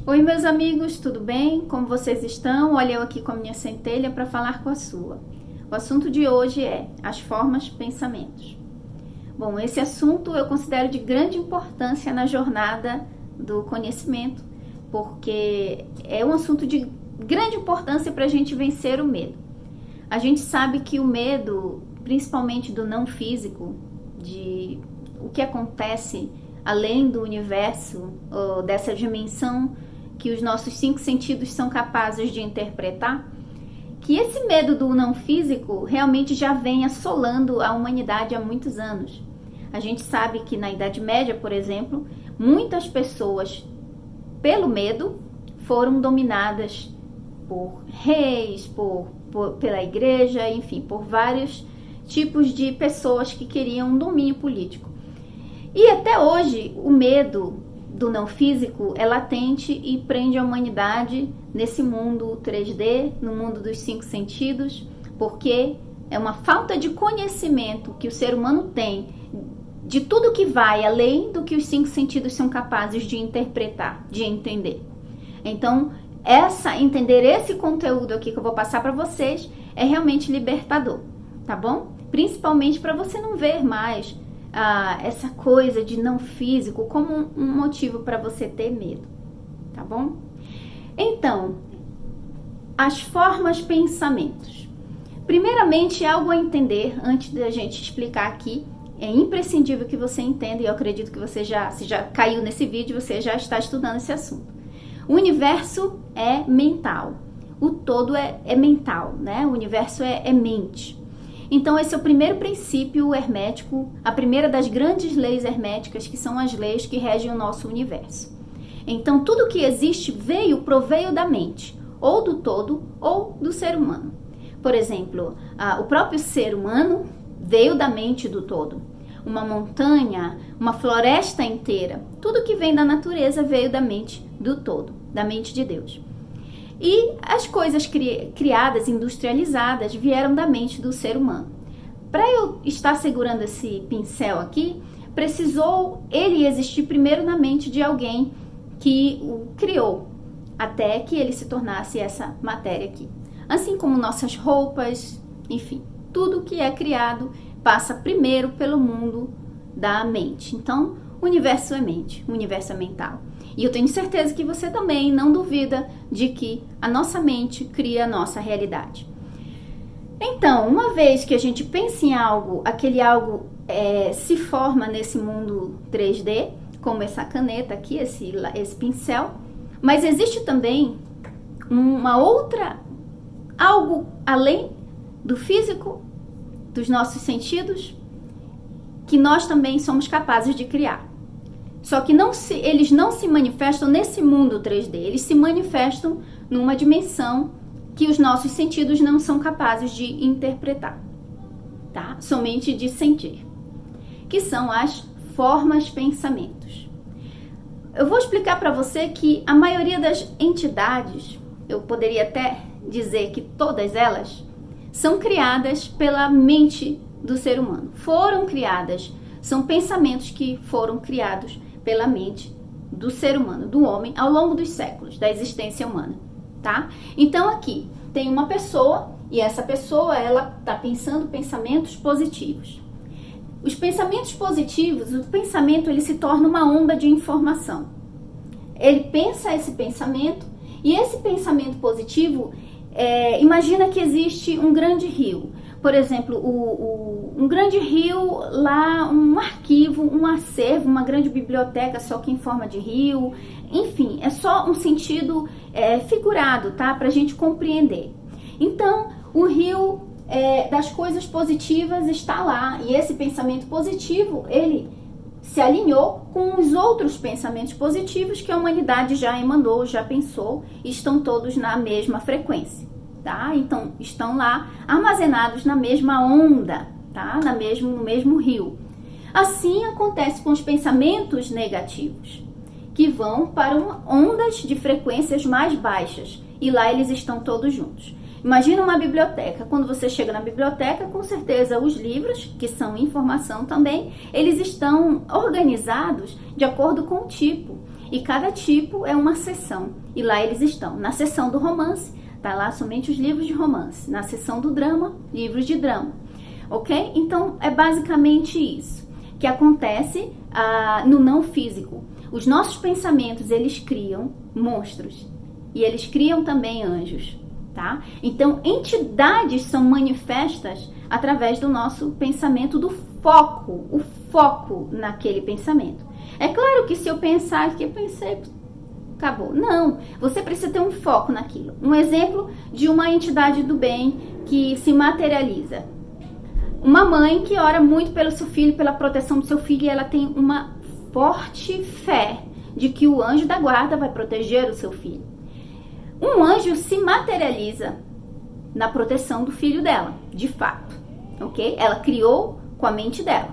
Oi, meus amigos, tudo bem? Como vocês estão? Olha eu aqui com a minha centelha para falar com a sua. O assunto de hoje é as formas pensamentos. Bom, esse assunto eu considero de grande importância na jornada do conhecimento, porque é um assunto de grande importância para a gente vencer o medo. A gente sabe que o medo, principalmente do não físico, de o que acontece além do universo, ou dessa dimensão que os nossos 5 sentidos são capazes de interpretar, que esse medo do não físico realmente já vem assolando a humanidade há muitos anos. A gente sabe que na Idade Média, por exemplo, muitas pessoas, pelo medo, foram dominadas por reis, pela igreja, enfim, por vários tipos de pessoas que queriam um domínio político. E até hoje, o medo do não físico é latente e prende a humanidade nesse mundo 3D, no mundo dos 5 sentidos, porque é uma falta de conhecimento que o ser humano tem de tudo que vai além do que os 5 sentidos são capazes de interpretar, de entender. Então, entender esse conteúdo aqui que eu vou passar para vocês é realmente libertador, tá bom? Principalmente para você não ver mais essa coisa de não físico como um motivo para você ter medo, tá bom? Então, as formas pensamentos. Primeiramente, algo a entender antes da gente explicar aqui. É imprescindível que você entenda, e eu acredito que você se já caiu nesse vídeo, você já está estudando esse assunto. O universo é mental, o todo é mental, né? O universo é mente. Então esse é o primeiro princípio hermético, a primeira das grandes leis herméticas, que são as leis que regem o nosso universo. Então tudo que existe proveio da mente, ou do todo, ou do ser humano. Por exemplo, o próprio ser humano veio da mente do todo. Uma montanha, uma floresta inteira, tudo que vem da natureza veio da mente do todo, da mente de Deus. E as coisas criadas, industrializadas, vieram da mente do ser humano. Para eu estar segurando esse pincel aqui, precisou ele existir primeiro na mente de alguém que o criou, até que ele se tornasse essa matéria aqui. Assim como nossas roupas, enfim, tudo que é criado passa primeiro pelo mundo da mente. Então, o universo é mente, o universo é mental. E eu tenho certeza que você também não duvida de que a nossa mente cria a nossa realidade. Então, uma vez que a gente pensa em algo, aquele algo se forma nesse mundo 3D, como essa caneta aqui, esse pincel. Mas existe também algo além do físico, dos nossos sentidos, que nós também somos capazes de criar. Só que eles não se manifestam nesse mundo 3D, eles se manifestam numa dimensão que os nossos sentidos não são capazes de interpretar, tá? Somente de sentir, que são as formas pensamentos. Eu vou explicar para você que a maioria das entidades, eu poderia até dizer que todas elas, são criadas pela mente do ser humano. Foram criadas, são pensamentos que foram criados pela mente do ser humano, do homem, ao longo dos séculos da existência humana, tá? Então aqui tem uma pessoa e essa pessoa, ela está pensando pensamentos positivos. Os pensamentos positivos, o pensamento, ele se torna uma onda de informação. Ele pensa esse pensamento e esse pensamento positivo, imagina que existe um grande rio. Por exemplo, um grande rio lá, um arquivo, um acervo, uma grande biblioteca, só que em forma de rio. Enfim, é só um sentido figurado, tá? Pra gente compreender. Então, o rio das coisas positivas está lá. E esse pensamento positivo, ele se alinhou com os outros pensamentos positivos que a humanidade já emanou, já pensou, e estão todos na mesma frequência. Tá? Então, estão lá armazenados na mesma onda, tá? No mesmo rio. Assim acontece com os pensamentos negativos, que vão para ondas de frequências mais baixas, e lá eles estão todos juntos. Imagina uma biblioteca. Quando você chega na biblioteca, com certeza os livros, que são informação também, eles estão organizados de acordo com o tipo. E cada tipo é uma seção. E lá eles estão. Na seção do romance, tá lá somente os livros de romance. Na seção do drama, livros de drama. Ok? Então, é basicamente isso que acontece no não físico. Os nossos pensamentos, eles criam monstros. E eles criam também anjos. Tá? Então, entidades são manifestas através do nosso pensamento, do foco, o foco naquele pensamento. É claro que se eu pensar que eu pensei, acabou. Não, você precisa ter um foco naquilo. Um exemplo de uma entidade do bem que se materializa. Uma mãe que ora muito pelo seu filho, pela proteção do seu filho, e ela tem uma forte fé de que o anjo da guarda vai proteger o seu filho. Um anjo se materializa na proteção do filho dela, de fato, ok? Ela criou com a mente dela.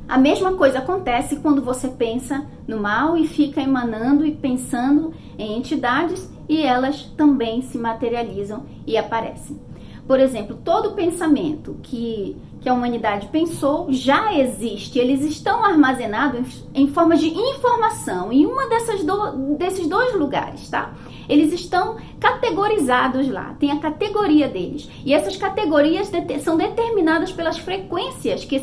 A mesma coisa acontece quando você pensa no mal e fica emanando e pensando em entidades e elas também se materializam e aparecem. Por exemplo, todo pensamento que a humanidade pensou já existe. Eles estão armazenados em forma de informação em uma desses dois lugares, tá? Eles estão categorizados lá, tem a categoria deles. E essas categorias são determinadas pelas frequências que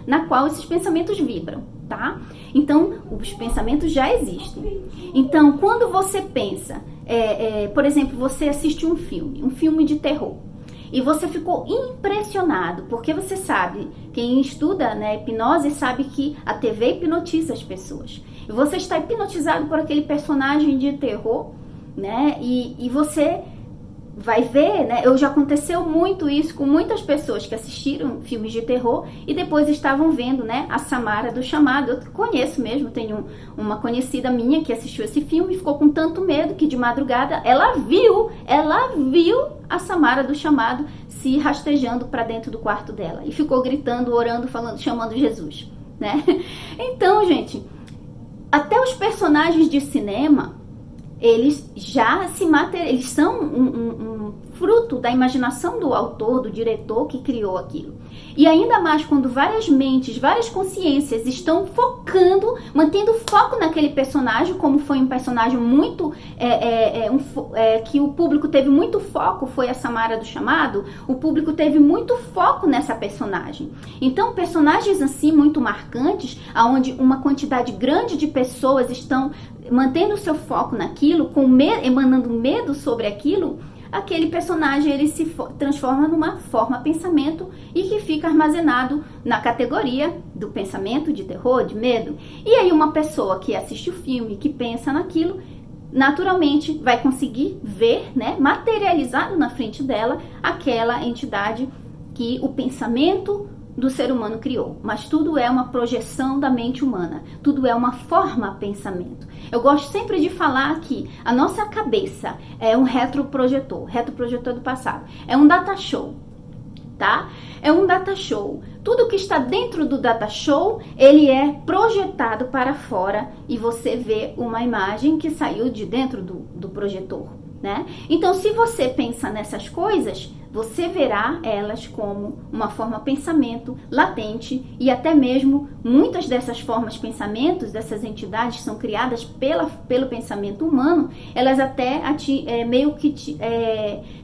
na qual esses pensamentos vibram, tá? Então, os pensamentos já existem. Então, quando você pensa, por exemplo, você assiste um filme de terror, e você ficou impressionado, porque você sabe, quem estuda, né, hipnose sabe que a TV hipnotiza as pessoas. E você está hipnotizado por aquele personagem de terror, né, e você vai ver, né, já aconteceu muito isso com muitas pessoas que assistiram filmes de terror e depois estavam vendo, né, a Samara do Chamado. Eu conheço mesmo, tenho uma conhecida minha que assistiu esse filme e ficou com tanto medo que de madrugada ela viu a Samara do Chamado se rastejando para dentro do quarto dela e ficou gritando, orando, falando, chamando Jesus, né? Então, gente, até os personagens de cinema, eles já eles são um fruto da imaginação do autor, do diretor que criou aquilo. E ainda mais quando várias mentes, várias consciências estão focando, mantendo foco naquele personagem, como foi um personagem muito, que o público teve muito foco, foi a Samara do Chamado, o público teve muito foco nessa personagem. Então, personagens assim, muito marcantes, onde uma quantidade grande de pessoas estão mantendo o seu foco naquilo, emanando medo sobre aquilo, aquele personagem ele se transforma numa forma pensamento e que fica armazenado na categoria do pensamento de terror, de medo. E aí uma pessoa que assiste o filme, que pensa naquilo, naturalmente vai conseguir ver, né, materializado na frente dela aquela entidade que o pensamento do ser humano criou. Mas tudo é uma projeção da mente humana, tudo é uma forma pensamento. Eu gosto sempre de falar que a nossa cabeça é um retroprojetor do passado, é um data show, tá? É um data show. Tudo que está dentro do data show, ele é projetado para fora e você vê uma imagem que saiu de dentro do projetor, né? Então, se você pensa nessas coisas, você verá elas como uma forma pensamento latente e até mesmo muitas dessas formas pensamentos, dessas entidades são criadas pelo pensamento humano, elas até meio que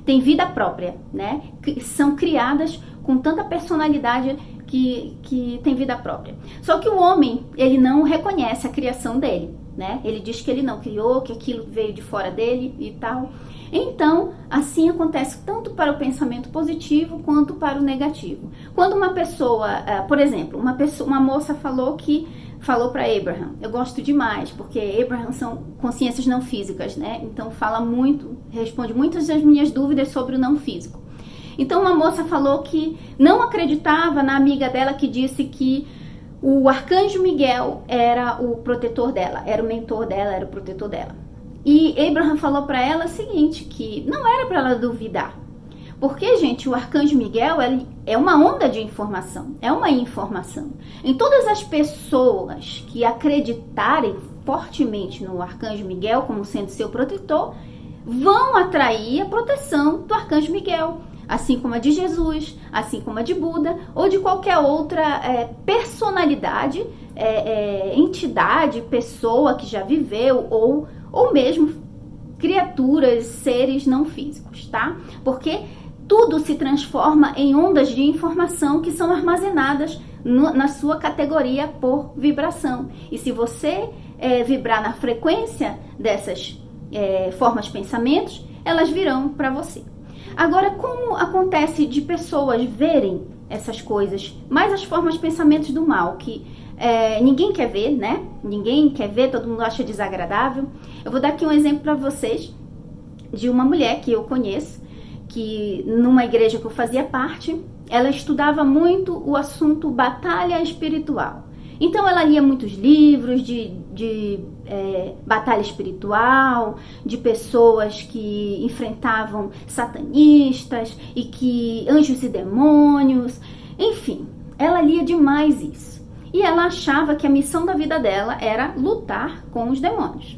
têm vida própria, né? São criadas com tanta personalidade que tem vida própria. Só que o homem, ele não reconhece a criação dele, né? Ele diz que ele não criou, que aquilo veio de fora dele e tal. Então, assim acontece tanto para o pensamento positivo quanto para o negativo. Quando uma pessoa, por exemplo, uma moça falou falou para Abraham, eu gosto demais, porque Abraham são consciências não físicas, né? Então responde muitas das minhas dúvidas sobre o não físico. Então uma moça falou que não acreditava na amiga dela que disse que o arcanjo Miguel era o protetor dela, era o mentor dela, era o protetor dela. E Abraham falou para ela o seguinte, que não era para ela duvidar. Porque, gente, o arcanjo Miguel é uma onda de informação, é uma informação. Em todas as pessoas que acreditarem fortemente no arcanjo Miguel como sendo seu protetor, vão atrair a proteção do arcanjo Miguel. Assim como a de Jesus, assim como a de Buda ou de qualquer outra personalidade entidade, pessoa que já viveu, ou mesmo criaturas, seres não físicos, tá? Porque tudo se transforma em ondas de informação que são armazenadas na sua categoria por vibração. E se você vibrar na frequência dessas formas, pensamentos, elas virão para você. Agora, como acontece de pessoas verem essas coisas, mais as formas, pensamentos do mal, que ninguém quer ver, né? Ninguém quer ver, todo mundo acha desagradável. Eu vou dar aqui um exemplo para vocês de uma mulher que eu conheço, que numa igreja que eu fazia parte, ela estudava muito o assunto batalha espiritual. Então ela lia muitos livros de batalha espiritual, de pessoas que enfrentavam satanistas e que anjos e demônios, enfim, ela lia demais isso. E ela achava que a missão da vida dela era lutar com os demônios.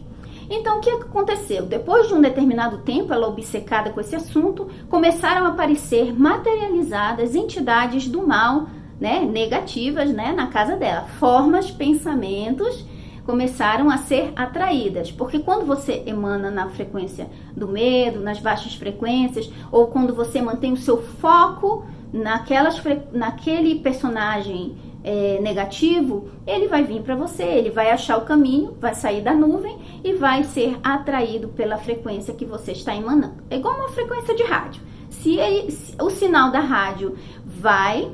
Então, o que aconteceu? Depois de um determinado tempo, ela obcecada com esse assunto, começaram a aparecer materializadas entidades do mal, né, negativas, né, na casa dela. Formas, pensamentos começaram a ser atraídas. Porque quando você emana na frequência do medo, nas baixas frequências, ou quando você mantém o seu foco naquele personagem negativo, ele vai vir para você, ele vai achar o caminho, vai sair da nuvem e vai ser atraído pela frequência que você está emanando. É igual uma frequência de rádio. Se o sinal da rádio vai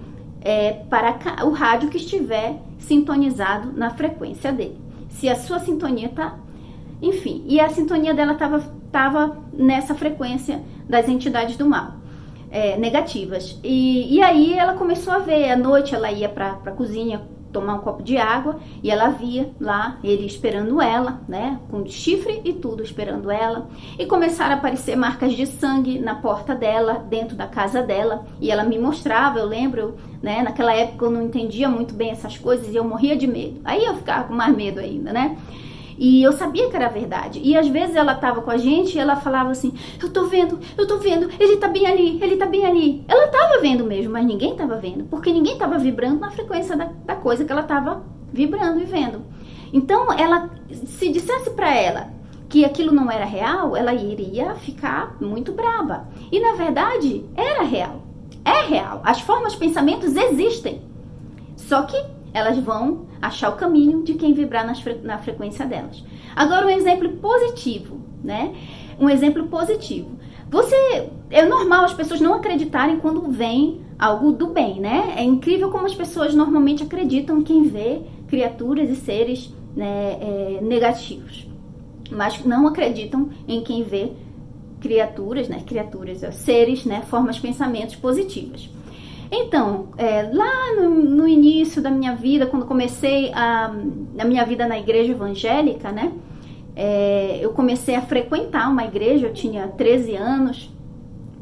para o rádio que estiver sintonizado na frequência dele. Se a sua sintonia tá, enfim, e a sintonia dela tava nessa frequência das entidades do mal. Negativas. E aí ela começou a ver, à noite ela ia para a cozinha tomar um copo de água e ela via lá ele esperando ela, né, com chifre e tudo esperando ela, e começaram a aparecer marcas de sangue na porta dela, dentro da casa dela, e ela me mostrava, eu lembro, né, naquela época eu não entendia muito bem essas coisas e eu morria de medo, aí eu ficava com mais medo ainda, né. E eu sabia que era verdade. E às vezes ela estava com a gente e ela falava assim, eu tô vendo, ele tá bem ali, ele tá bem ali. Ela estava vendo mesmo, mas ninguém estava vendo. Porque ninguém estava vibrando na frequência da coisa que ela estava vibrando e vendo. Então, ela, se dissesse para ela que aquilo não era real, ela iria ficar muito braba. E na verdade, era real. É real. As formas, pensamentos existem. Só que elas vão achar o caminho de quem vibrar na frequência delas. Agora, um exemplo positivo, né? Um exemplo positivo. É normal as pessoas não acreditarem quando vem algo do bem, né? É incrível como as pessoas normalmente acreditam quem vê criaturas e seres, né, negativos. Mas não acreditam em quem vê criaturas, seres, né, formas, pensamentos positivas. Então, lá no início da minha vida, quando comecei a minha vida na igreja evangélica, né, eu comecei a frequentar uma igreja, eu tinha 13 anos,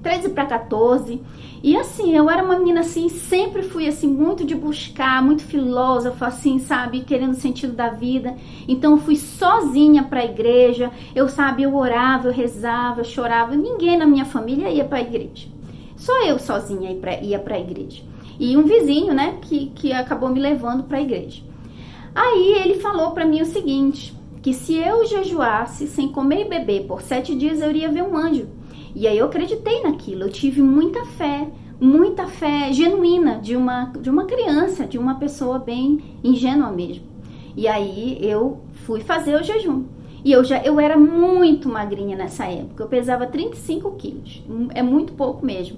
13 para 14, e assim, eu era uma menina assim, sempre fui assim, muito de buscar, muito filósofa, assim, sabe, querendo o sentido da vida. Então eu fui sozinha para a igreja, eu orava, eu rezava, eu chorava, ninguém na minha família ia para a igreja. Só eu sozinha ia para a igreja. E um vizinho, né, que acabou me levando para a igreja. Aí ele falou para mim o seguinte, que se eu jejuasse sem comer e beber por 7 dias, eu iria ver um anjo. E aí eu acreditei naquilo, eu tive muita fé genuína de uma criança, de uma pessoa bem ingênua mesmo. E aí eu fui fazer o jejum. E eu era muito magrinha nessa época, eu pesava 35 quilos, é muito pouco mesmo.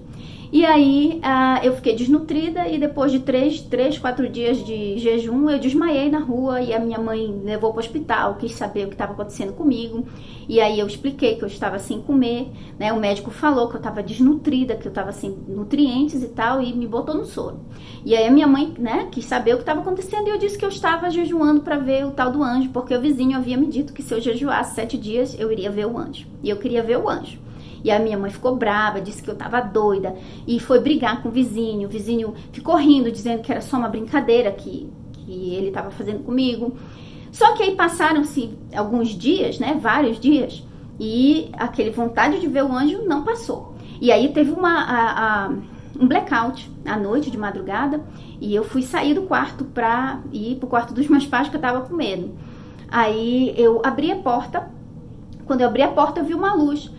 E aí eu fiquei desnutrida e depois de 4 dias de jejum, eu desmaiei na rua e a minha mãe levou para o hospital, quis saber o que estava acontecendo comigo. E aí eu expliquei que eu estava sem comer, né? O médico falou que eu estava desnutrida, que eu estava sem nutrientes e tal, e me botou no soro. E aí a minha mãe, né, quis saber o que estava acontecendo e eu disse que eu estava jejuando para ver o tal do anjo, porque o vizinho havia me dito que se eu jejuasse 7 dias, eu iria ver o anjo. E eu queria ver o anjo. E a minha mãe ficou brava, disse que eu tava doida e foi brigar com o vizinho. O vizinho ficou rindo, dizendo que era só uma brincadeira que ele tava fazendo comigo. Só que aí passaram-se alguns dias, né, vários dias, e aquele vontade de ver o anjo não passou. E aí teve um blackout à noite, de madrugada, e eu fui sair do quarto pra ir pro quarto dos meus pais, que eu tava com medo. Aí eu abri a porta, quando eu abri a porta eu vi uma luz,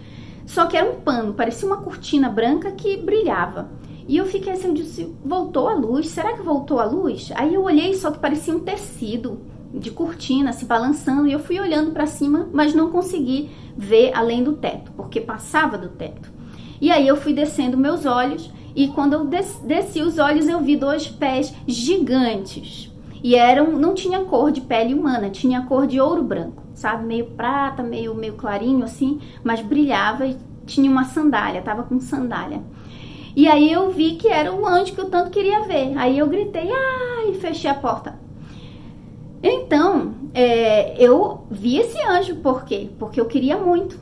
só que era um pano, parecia uma cortina branca que brilhava. E eu fiquei assim, eu disse, voltou a luz? Será que voltou a luz? Aí eu olhei, só que parecia um tecido de cortina se balançando, e eu fui olhando para cima, mas não consegui ver além do teto, porque passava do teto. E aí eu fui descendo meus olhos, e quando eu desci os olhos, eu vi 2 pés gigantes. E não tinha cor de pele humana, tinha cor de ouro branco, sabe? Meio prata, meio clarinho assim, mas brilhava e tinha uma sandália, tava com sandália. E aí eu vi que era o anjo que eu tanto queria ver. Aí eu gritei, e fechei a porta. Então, eu vi esse anjo, por quê? Porque eu queria muito.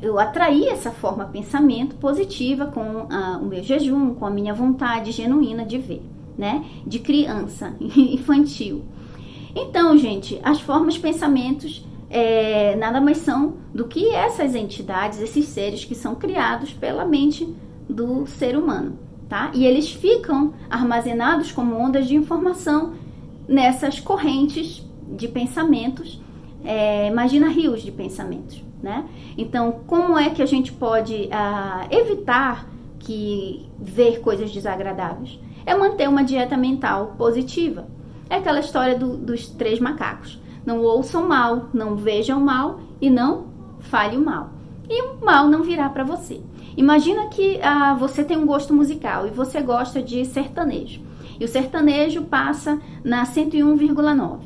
Eu atraí essa forma pensamento positiva com o meu jejum, com a minha vontade genuína de ver, né? De criança, infantil. Então, gente, as formas pensamentos nada mais são do que essas entidades, esses seres que são criados pela mente do ser humano, tá? E eles ficam armazenados como ondas de informação nessas correntes de pensamentos, imagina rios de pensamentos, né? Então, como é que a gente pode evitar ver coisas desagradáveis? É manter uma dieta mental positiva. É aquela história dos 3 macacos. Não ouçam mal, não vejam mal e não fale o mal. E o mal não virá para você. Imagina que você tem um gosto musical e você gosta de sertanejo. E o sertanejo passa na 101,9.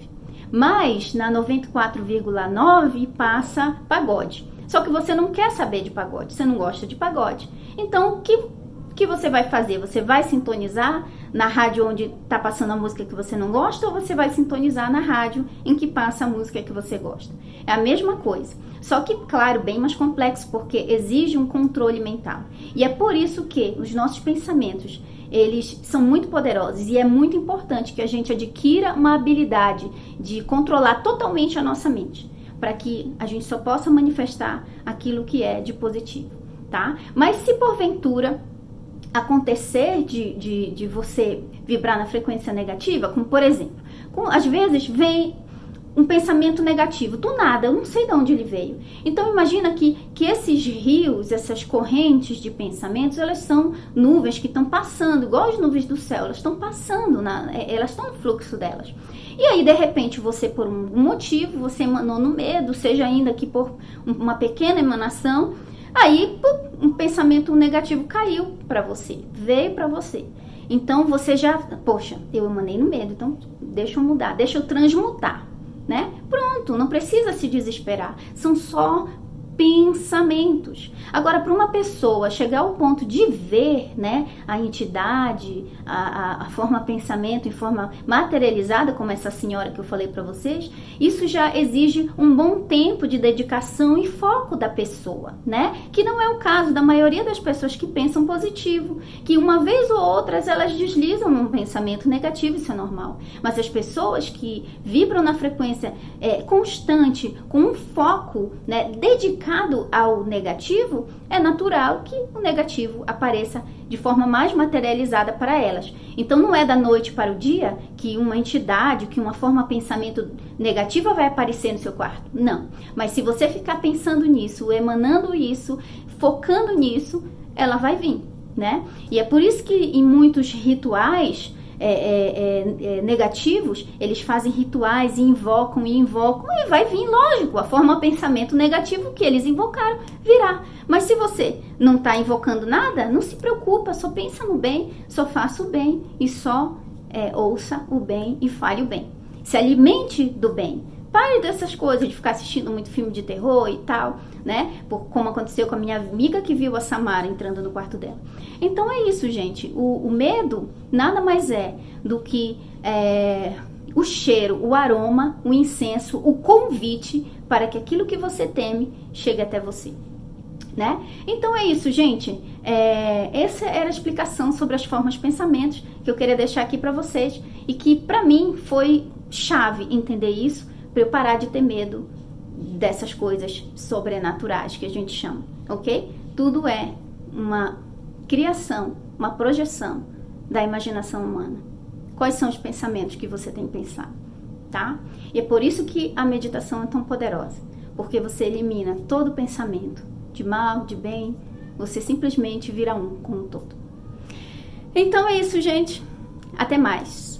Mas na 94,9 passa pagode. Só que você não quer saber de pagode, você não gosta de pagode. Então, o que você vai fazer? Você vai sintonizar na rádio onde está passando a música que você não gosta, ou você vai sintonizar na rádio em que passa a música que você gosta? É a mesma coisa. Só que, claro, bem mais complexo, porque exige um controle mental. E é por isso que os nossos pensamentos, eles são muito poderosos, e é muito importante que a gente adquira uma habilidade de controlar totalmente a nossa mente, para que a gente só possa manifestar aquilo que é de positivo, tá? Mas se porventura acontecer de você vibrar na frequência negativa, como por exemplo, às vezes vem um pensamento negativo, do nada, eu não sei de onde ele veio. Então imagina que esses rios, essas correntes de pensamentos, elas são nuvens que estão passando, igual as nuvens do céu, elas estão passando, elas estão no fluxo delas. E aí, de repente, você, por um motivo, você emanou no medo, seja ainda que por uma pequena emanação, aí um pensamento negativo caiu para você, veio para você. Então você já, poxa, eu emanei no medo, então deixa eu mudar, deixa eu transmutar, né? Pronto, não precisa se desesperar, são só pensamentos. Agora, para uma pessoa chegar ao ponto de ver, né, a entidade, a forma pensamento em forma materializada, como essa senhora que eu falei para vocês, isso já exige um bom tempo de dedicação e foco da pessoa, né? Que não é o caso da maioria das pessoas que pensam positivo, que uma vez ou outras elas deslizam num pensamento negativo, isso é normal. Mas as pessoas que vibram na frequência constante, com um foco, né, dedicado ao negativo, é natural que o negativo apareça de forma mais materializada para elas. Então não é da noite para o dia que uma entidade, que uma forma de pensamento negativa vai aparecer no seu quarto. Não. Mas se você ficar pensando nisso, emanando isso, focando nisso, ela vai vir, né? E é por isso que em muitos rituais negativos, eles fazem rituais e invocam e vai vir, lógico, a forma pensamento negativo que eles invocaram virá. Mas se você não está invocando nada, não se preocupa, só pensa no bem, só faça o bem e só ouça o bem e fale o bem. Se alimente do bem. Pare dessas coisas de ficar assistindo muito filme de terror e tal, né? Como aconteceu com a minha amiga que viu a Samara entrando no quarto dela. Então é isso, gente. O medo nada mais é do que o cheiro, o aroma, o incenso, o convite para que aquilo que você teme chegue até você, né? Então é isso, gente. Essa era a explicação sobre as formas de pensamentos que eu queria deixar aqui para vocês e que para mim foi chave entender isso, para eu parar de ter medo dessas coisas sobrenaturais que a gente chama, ok? Tudo é uma criação, uma projeção da imaginação humana. Quais são os pensamentos que você tem pensado, tá? E é por isso que a meditação é tão poderosa, porque você elimina todo pensamento de mal, de bem, você simplesmente vira um com o todo. Então é isso, gente. Até mais.